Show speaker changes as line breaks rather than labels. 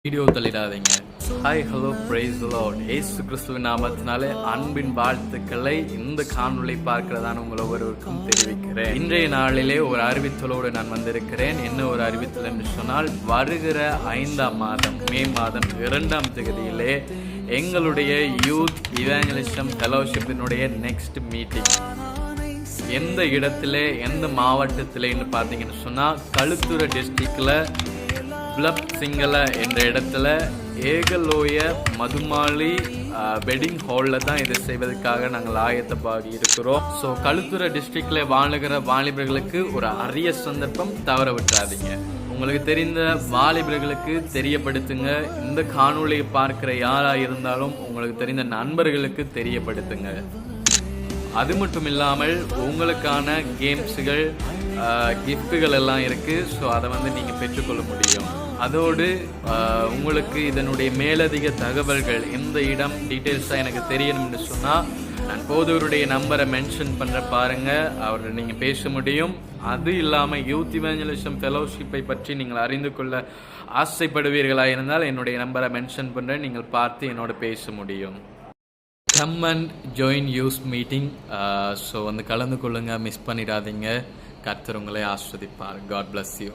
Video தள்ளிடாதீங்க. Hi, hello, praise the lord. இயேசு கிறிஸ்துவின் நாமத்தினாலே அன்பின் வாழ்த்துக்களை இந்த காணொளி பார்க்கிறதான உங்கள் ஒவ்வொருவருக்கும் தெரிவிக்கிறேன். இன்றைய நாளிலே ஒரு அறிவித்தலோடு நான் வந்திருக்கிறேன். என்ன ஒரு அறிவித்தல் என்று சொன்னால், வருகிற 5ஆம் மாதம் மே மாதம் 2ஆம் தேதியிலே எங்களுடைய யூத் இவாஞ்சலிசம் ஃபெலோஷிப்பினுடைய நெக்ஸ்ட் மீட்டிங் எந்த இடத்துல எந்த மாவட்டத்திலேன்னு பார்த்தீங்கன்னு சொன்னால், களுத்துறை டிஸ்ட்ரிக்டில் பிளப் சிங்கள என்ற இடத்துல ஏகலோய மதுமாலி வெட்டிங் ஹாலில் தான் இதை செய்வதற்காக நாங்கள் ஆயத்தமாகி இருக்கிறோம். ஸோ களுத்துறை டிஸ்ட்ரிக்டில் வாழுகிற வாலிபர்களுக்கு ஒரு அரிய சந்தர்ப்பம், தவற விட்டுறாதீங்க. உங்களுக்கு தெரிந்த வாலிபர்களுக்கு தெரியப்படுத்துங்க. இந்த காணொளியை பார்க்கிற யாராக இருந்தாலும் உங்களுக்கு தெரிந்த நண்பர்களுக்கு தெரியப்படுத்துங்க. அது மட்டும் இல்லாமல் உங்களுக்கான கேம்ஸுகள் கிஃப்ட்டுகள் எல்லாம் இருக்குது. ஸோ அதை நீங்கள் பெற்றுக்கொள்ள முடியும். அதோடு உங்களுக்கு இதனுடைய மேலதிக தகவல்கள், எந்த இடம் டீட்டெயில்ஸாக எனக்கு தெரியணும்னு சொன்னால், நான் போதவருடைய நம்பரை மென்ஷன் பண்ணுற பாருங்கள், அவர்கிட்ட நீங்கள் பேச முடியும். அது இல்லாமல் யூத் இவாஞ்சலிசம் ஃபெலோஷிப்பை பற்றி நீங்கள் அறிந்து கொள்ள ஆசைப்படுவீர்களாக இருந்தால் என்னுடைய நம்பரை மென்ஷன் பண்ணுறேன், நீங்கள் பார்த்து என்னோட பேச முடியும். Come and join use meeting. So கலந்து கொள்ளுங்கள், மிஸ் பண்ணிடாதீங்க. கர்த்தர் உங்களை ஆஸ்வதிப்பார். God bless you.